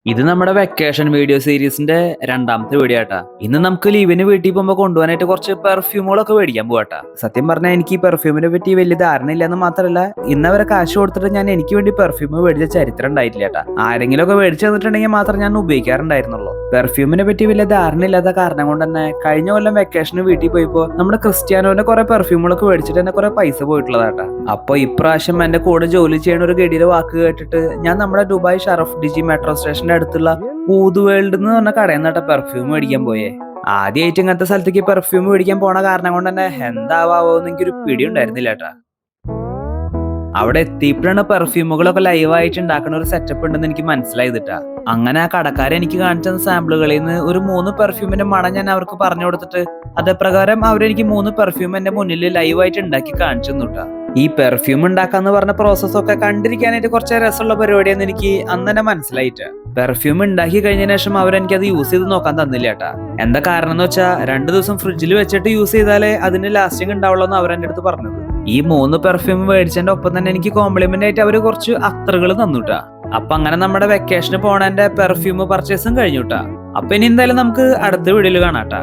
ഇത് നമ്മുടെ vacation video സീരീസിന്റെ രണ്ടാമത്തെ വീഡിയോ ആട്ടാ. ഇന്ന് നമുക്ക് ലീവിന് വീട്ടിൽ പോകുമ്പോൾ കൊണ്ടുപോകാനായിട്ട് കുറച്ച് പെർഫ്യൂമുകളൊക്കെ മേടിക്കാൻ പോവാട്ടാ. സത്യം പറഞ്ഞാൽ എനിക്ക് ഈ പെർഫ്യൂമിനെ പറ്റി വലിയ ധാരണ ഇല്ലെന്ന് മാത്രമല്ല, ഇന്നവരെ കാശ് കൊടുത്തിട്ട് ഞാൻ എനിക്ക് വേണ്ടി പെർഫ്യൂം മേടിച്ച ചരിത്രം ഉണ്ടായിട്ടില്ല കേട്ടാ. ആരെങ്കിലും ഒക്കെ മേടിച്ചു തന്നിട്ടുണ്ടെങ്കിൽ മാത്രം ഞാൻ ഉപയോഗിക്കാറുണ്ടായിരുന്നുള്ളൂ. പെർഫ്യൂമിനെ പറ്റി വലിയ ധാരണ ഇല്ലാത്ത കാരണം കൊണ്ട് തന്നെ കഴിഞ്ഞ കൊല്ലം വെക്കേഷന് വീട്ടിൽ പോയപ്പോ നമ്മുടെ ക്രിസ്ത്യാനോന്റെ കുറെ പെർഫ്യൂമുകളൊക്കെ മേടിച്ചിട്ട് തന്നെ കുറെ പൈസ പോയിട്ടുള്ളതാട്ടാ. അപ്പൊ ഇപ്രാവശ്യം എന്റെ കൂടെ ജോലി ചെയ്യുന്ന ഒരു ഗഡിയുടെ വാക്ക് കേട്ടിട്ട് ഞാൻ നമ്മുടെ ദുബായ് ഷറഫ് ഡിജി മെട്രോ സ്റ്റേഷന്റെ അടുത്തുള്ള ഊതു വേൾഡ് എന്ന് പറഞ്ഞ കടയിൽ നിന്നിട്ട് പെർഫ്യൂം മേടിക്കാൻ പോയേ. ആദ്യമായിട്ട് ഇങ്ങനത്തെ സ്ഥലത്തേക്ക് പെർഫ്യൂം മേടിക്കാൻ പോണ കാരണം കൊണ്ട് തന്നെ എന്താവാവോന്ന് എനിക്കൊരു പിടി ഉണ്ടായിരുന്നില്ല കേട്ടാ. അവിടെ എത്തിയപ്പോഴാണ് പെർഫ്യൂമുകളൊക്കെ ലൈവായിട്ട് ഉണ്ടാക്കുന്ന ഒരു സെറ്റപ്പ് ഉണ്ടെന്ന് എനിക്ക് മനസ്സിലായിട്ടാ. അങ്ങനെ ആ കടക്കാരെ എനിക്ക് കാണിച്ച സാമ്പിളുകളിൽ നിന്ന് ഒരു 3 പെർഫ്യൂമിന്റെ മണം ഞാൻ അവർക്ക് പറഞ്ഞു കൊടുത്തിട്ട് അതേപ്രകാരം അവരെനിക്ക് 3 പെർഫ്യൂം എന്റെ മുന്നിൽ ലൈവായിട്ട് ഉണ്ടാക്കി കാണിച്ചു തന്നുട്ടാ. ഈ പെർഫ്യൂം ഉണ്ടാക്കാന്ന് പറഞ്ഞ പ്രോസസ്സൊക്കെ കണ്ടിരിക്കാനായിട്ട് കുറച്ച് രസമുള്ള പരിപാടിയാന്ന് എനിക്ക് അന്ന് തന്നെ മനസ്സിലായിട്ട്. പെർഫ്യൂം ഉണ്ടാക്കി കഴിഞ്ഞതിന് ശേഷം അവരെനിക്ക് അത് യൂസ് ചെയ്ത് നോക്കാൻ തന്നില്ല കേട്ടാ. എന്താ കാരണം എന്ന് വെച്ചാൽ 2 ദിവസം ഫ്രിഡ്ജിൽ വെച്ചിട്ട് യൂസ് ചെയ്താലേ അതിന് ലാസ്റ്റിംഗ് ഉണ്ടാവുള്ളൂ എന്ന് അവരെന്റെ അടുത്ത് പറഞ്ഞത്. ഈ 3 പെർഫ്യൂം മേടിച്ചതിന്റെ ഒപ്പം തന്നെ എനിക്ക് കോംപ്ലിമെന്റ് ആയിട്ട് അവര് കുറച്ച് അത്തറുകൾ തന്നുട്ടാ. അപ്പൊ അങ്ങനെ നമ്മുടെ വെക്കേഷന് പോണേന്റെ പെർഫ്യൂം പർച്ചേസും കഴിഞ്ഞുട്ടാ. അപ്പൊ ഇനി എന്തായാലും നമുക്ക് അടുത്ത വീഡിയോയിൽ കാണാട്ടാ.